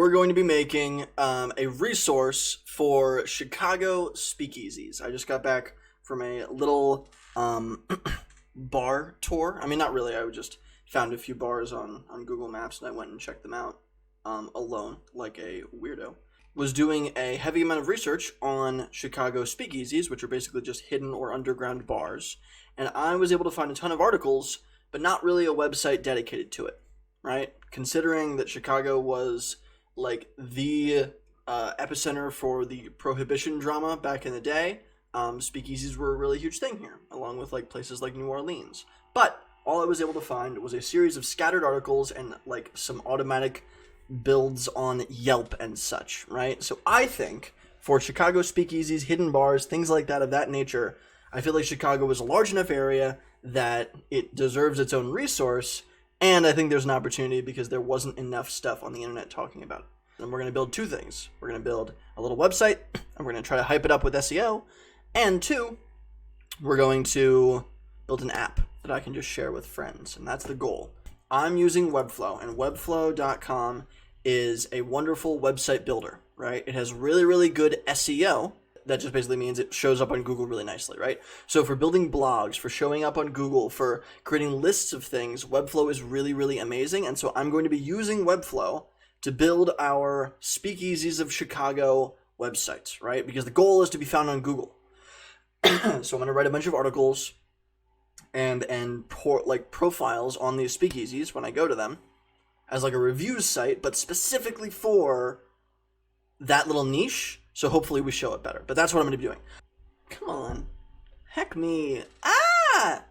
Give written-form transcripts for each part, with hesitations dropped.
we're going to be making a resource for Chicago speakeasies. I just got back from a little bar tour. I mean, not really. I just found a few bars on Google Maps, and I went and checked them out alone, like a weirdo. Was doing a heavy amount of research on Chicago speakeasies, which are basically just hidden or underground bars. And I was able to find a ton of articles, but not really a website dedicated to it, right? Considering that Chicago was like the epicenter for the Prohibition drama back in the day, speakeasies were a really huge thing here, along with like places like New Orleans. But all I was able to find was a series of scattered articles and like some automatic builds on Yelp and such, right? So I think for Chicago speakeasies, hidden bars, things like that of that nature, I feel like Chicago is a large enough area that it deserves its own resource, and I think there's an opportunity because there wasn't enough stuff on the internet talking about it. And we're going to build two things. We're going to build a little website, and we're going to try to hype it up with SEO, and two, we're going to build an app that I can just share with friends, and that's the goal. I'm using Webflow, and webflow.com is a wonderful website builder, right? It has really, really good SEO. That just basically means it shows up on Google really nicely, right? So for building blogs, for showing up on Google, for creating lists of things, Webflow is really, really amazing. And so I'm going to be using Webflow to build our Speakeasies of Chicago websites, right? Because the goal is to be found on Google. So I'm going to write a bunch of articles and profiles on these speakeasies when I go to them as like a reviews site, but specifically for that little niche. So hopefully we show it better. But that's what I'm going to be doing. Come on. Heck me. Ah!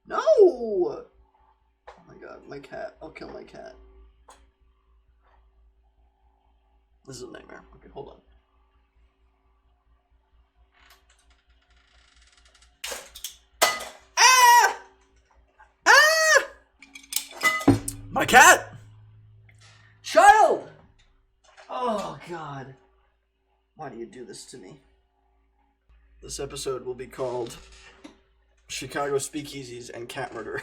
No! Oh my god, my cat. I'll kill my cat. This is a nightmare. Okay, hold on. My cat! Child! Oh, God. Why do you do this to me? This episode will be called Chicago Speakeasies and Cat Murder.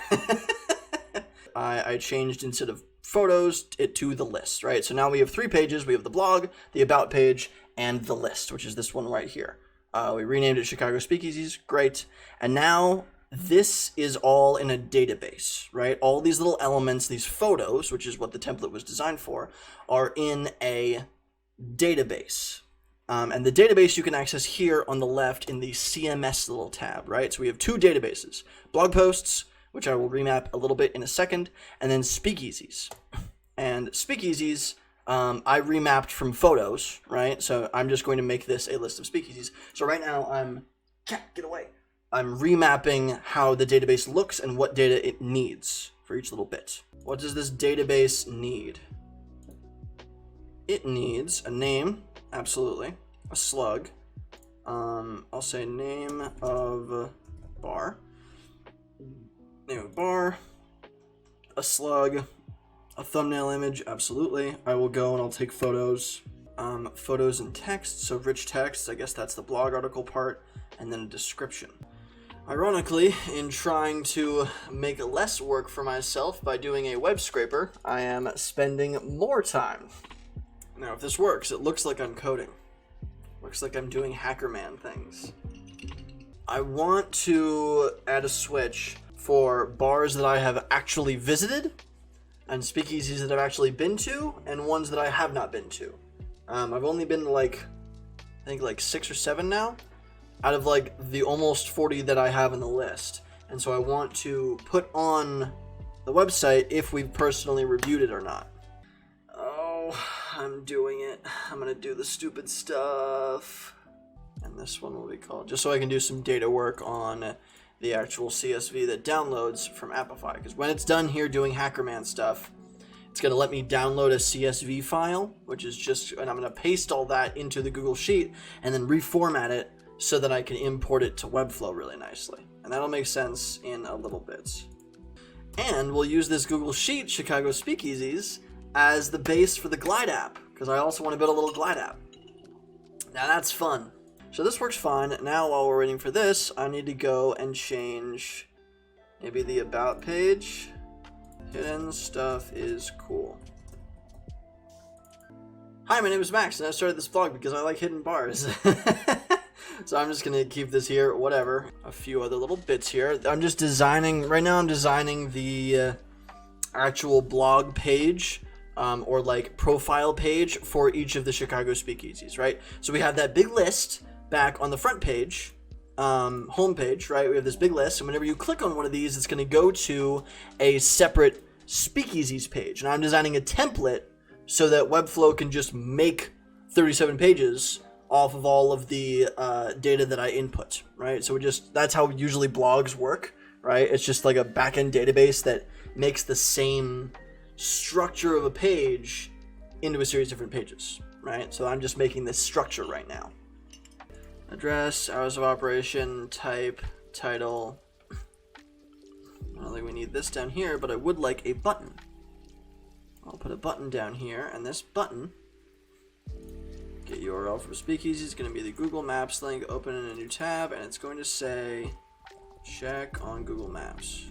I changed, instead of photos, it to the list, right? So now we have 3 pages. We have the blog, the about page, and the list, which is this one right here. We renamed it Chicago Speakeasies. Great. And now this is all in a database, right? All these little elements, these photos, which is what the template was designed for, are in a database. And the database you can access here on the left in the CMS little tab, right? So we have 2 databases, blog posts, which I will remap a little bit in a second, and then speakeasies. And speakeasies, I remapped from photos, right? So I'm just going to make this a list of speakeasies. So right now cat, get away. I'm remapping how the database looks and what data it needs for each little bit. What does this database need? It needs a name, absolutely, a slug. I'll say name of bar. Name of bar, a slug, a thumbnail image, absolutely. I will go and I'll take photos. Photos and text, so rich text, I guess that's the blog article part, and then a description. Ironically, in trying to make less work for myself by doing a web scraper, I am spending more time. Now, if this works, it looks like I'm coding. Looks like I'm doing hacker man things. I want to add a switch for bars that I have actually visited, and speakeasies that I've actually been to, and ones that I have not been to. I've only been to I think 6 or 7 now, out of the almost 40 that I have in the list. And so I want to put on the website if we've personally reviewed it or not. Oh, I'm doing it. I'm gonna do the stupid stuff. And this one will be called, just so I can do some data work on the actual CSV that downloads from Appify. Because when it's done here doing Hackerman stuff, it's gonna let me download a CSV file, which is just, and I'm gonna paste all that into the Google Sheet and then reformat it so that I can import it to Webflow really nicely. And that'll make sense in a little bit. And we'll use this Google Sheet, Chicago Speakeasies, as the base for the Glide app, because I also want to build a little Glide app. Now that's fun. So this works fine. Now while we're waiting for this, I need to go and change maybe the About page. Hidden stuff is cool. Hi, my name is Max, and I started this vlog because I like hidden bars. So I'm just gonna keep this here, whatever. A few other little bits here. I'm just designing, right now I'm designing the actual blog page, or like profile page for each of the Chicago speakeasies, right? So we have that big list back on the front page, homepage, right? We have this big list, and whenever you click on one of these, it's gonna go to a separate speakeasies page. And I'm designing a template so that Webflow can just make 37 pages off of all of the data that I input, right? So that's how usually blogs work, right? It's just like a backend database that makes the same structure of a page into a series of different pages, right? So I'm just making this structure right now. Address, hours of operation, type, title. I don't think we need this down here, but I would like a button. I'll put a button down here, and this button, get URL for speakeasy, is going to be the Google Maps link, open in a new tab, and it's going to say, check on Google Maps.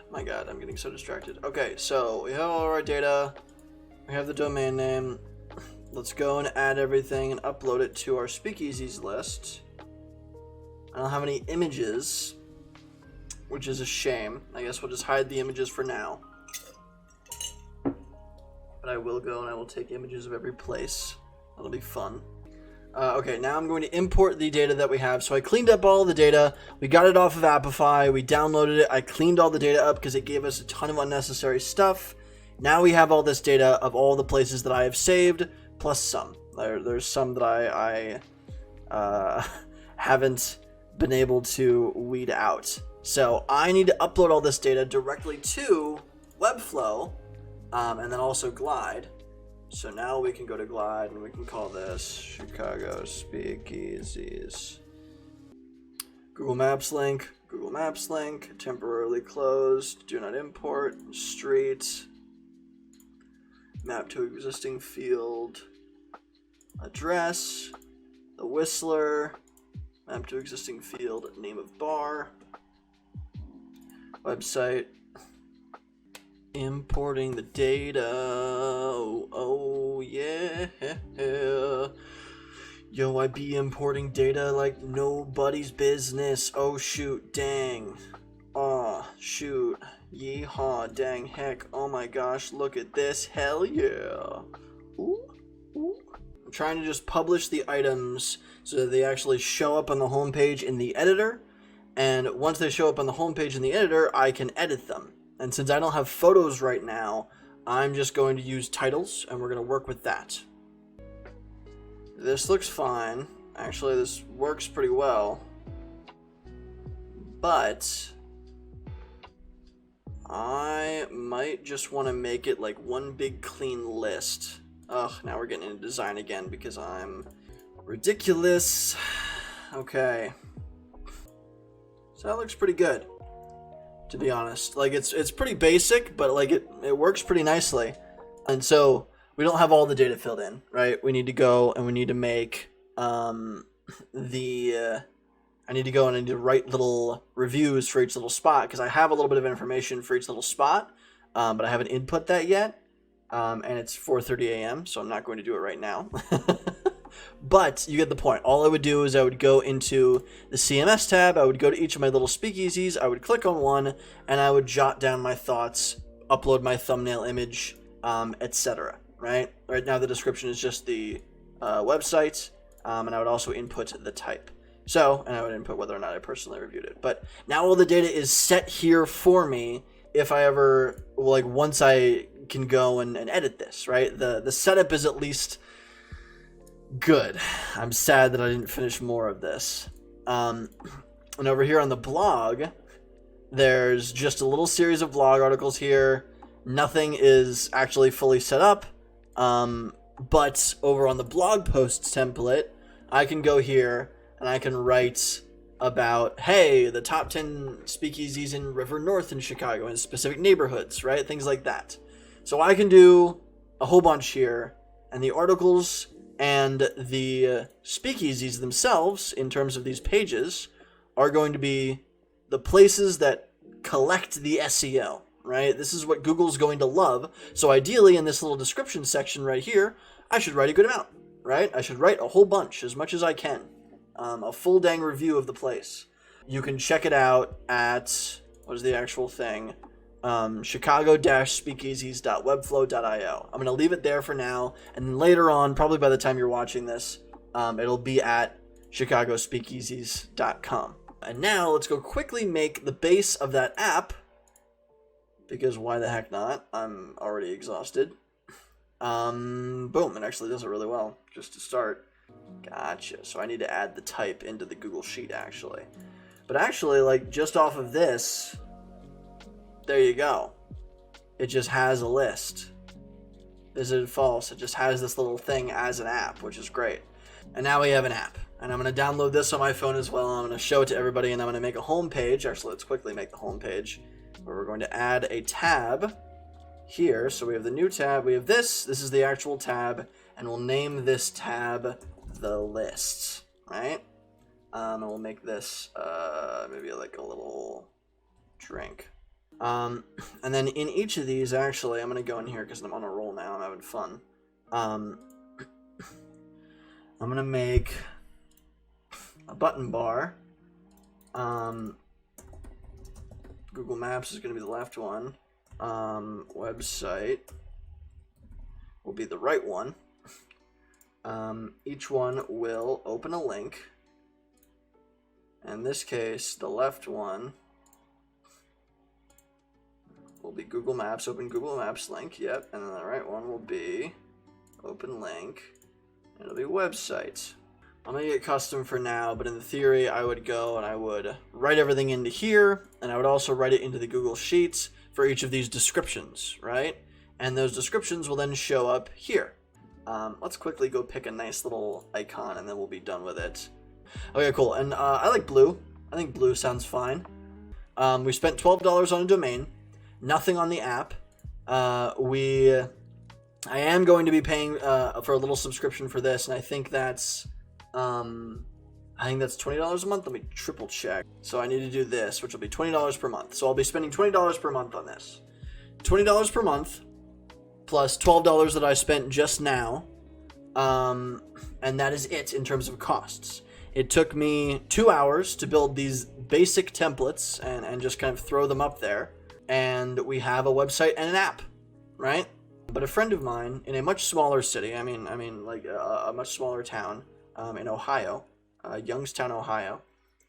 My god, I'm getting so distracted. Okay, so we have all our data, we have the domain name. Let's go and add everything and upload it to our speakeasies list. I don't have any images, which is a shame. I guess we'll just hide the images for now. But I will go and I will take images of every place. That'll be fun. Okay, now I'm going to import the data that we have. So I cleaned up all the data. We got it off of Appify. We downloaded it. I cleaned all the data up because it gave us a ton of unnecessary stuff. Now we have all this data of all the places that I have saved, plus some. There's some that I haven't been able to weed out. So I need to upload all this data directly to Webflow. And then also Glide. So now we can go to Glide and we can call this Chicago Speakeasies. Google Maps link, temporarily closed, do not import, street, map to existing field, address, the Whistler, map to existing field, name of bar, website. Importing the data. Oh yeah. Yo, I be importing data like nobody's business. Oh shoot, dang. Aw, shoot. Yeehaw, dang heck. Oh my gosh, look at this. Hell yeah. Ooh, ooh. I'm trying to just publish the items so that they actually show up on the homepage in the editor. And once they show up on the homepage in the editor, I can edit them. And since I don't have photos right now, I'm just going to use titles, and we're going to work with that. This looks fine. Actually, this works pretty well. But I might just want to make it like one big clean list. Ugh, now we're getting into design again because I'm ridiculous. Okay. So that looks pretty good, to be honest. Like it's pretty basic, but like it works pretty nicely. And so we don't have all the data filled in, right? We need to go and we need to make I need to go and I need to write little reviews for each little spot because I have a little bit of information for each little spot, but I haven't input that yet. And it's 4:30 a.m., so I'm not going to do it right now. But you get the point. All I would do is I would go into the CMS tab, I would go to each of my little speakeasies, I would click on one, and I would jot down my thoughts, upload my thumbnail image, etc. Right? Right now the description is just the website, and I would also input the type. So, and I would input whether or not I personally reviewed it. But now all the data is set here for me if I ever, like, once I can go and edit this, right? The setup is at least good. I'm sad that I didn't finish more of this. And over here on the blog, there's just a little series of blog articles here. Nothing is actually fully set up. But over on the blog posts template, I can go here and I can write about, hey, the top 10 speakeasies in River North in Chicago in specific neighborhoods, right? Things like that. So I can do a whole bunch here, and the articles and the speakeasies themselves, in terms of these pages, are going to be the places that collect the SEO, right? This is what Google's going to love. So ideally, in this little description section right here, I should write a good amount, right? I should write a whole bunch, as much as I can. A full dang review of the place. You can check it out at, what is the actual thing? Chicago-speakeasies.webflow.io. I'm going to leave it there for now, and then later on, probably by the time you're watching this, it'll be at chicagospeakeasies.com. And now let's go quickly make the base of that app, because why the heck not? I'm already exhausted. Boom, it actually does it really well, just to start. Gotcha, so I need to add the type into the Google Sheet, actually. But actually, like, just off of this, there you go. It just has a list. Visited false, it just has this little thing as an app, which is great. And now we have an app. And I'm going to download this on my phone as well. I'm going to show it to everybody, and I'm going to make a home page. Actually, let's quickly make the home page, where we're going to add a tab here. So we have the new tab, we have this is the actual tab, and we'll name this tab the list, right? And we'll make this maybe like a little drink. And then in each of these, actually, I'm going to go in here because I'm on a roll now, I'm having fun. I'm going to make a button bar. Google Maps is going to be the left one. Website will be the right one. Each one will open a link. In this case, the left one will be Google Maps, open Google Maps link, yep. And then the right one will be open link. It'll be website. I'm going to get custom for now, but in theory, I would go and I would write everything into here, and I would also write it into the Google Sheets for each of these descriptions, right? And those descriptions will then show up here. Let's quickly go pick a nice little icon, and then we'll be done with it. Okay, cool. And I like blue. I think blue sounds fine. We spent $12 on a domain, nothing on the app. I am going to be paying for a little subscription for this, and I think that's $20 a month. Let me triple check. So I need to do this, which will be $20 per month. So I'll be spending $20 per month on this. $20 per month plus $12 that I spent just now. And that is it in terms of costs. It took me 2 hours to build these basic templates and just kind of throw them up there. And we have a website and an app, right? But a friend of mine in a much smaller city, I mean like a much smaller town in Ohio, Youngstown, Ohio,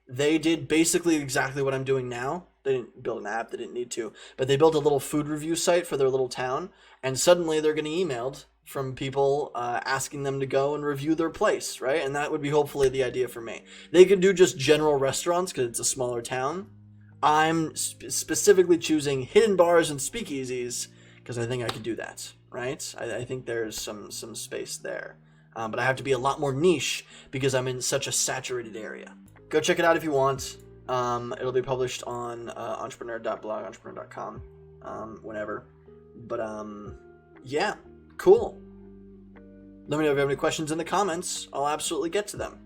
they did basically exactly what I'm doing now. They didn't build an app, they didn't need to, but they built a little food review site for their little town, and suddenly they're getting emailed from people asking them to go and review their place, right? And that would be hopefully the idea for me. They could do just general restaurants because it's a smaller town. I'm specifically choosing hidden bars and speakeasies because I think I could do that, right? I think there's some space there. But I have to be a lot more niche because I'm in such a saturated area. Go check it out if you want. It'll be published on entrepreneur.blog, whenever. But yeah, cool. Let me know if you have any questions in the comments. I'll absolutely get to them.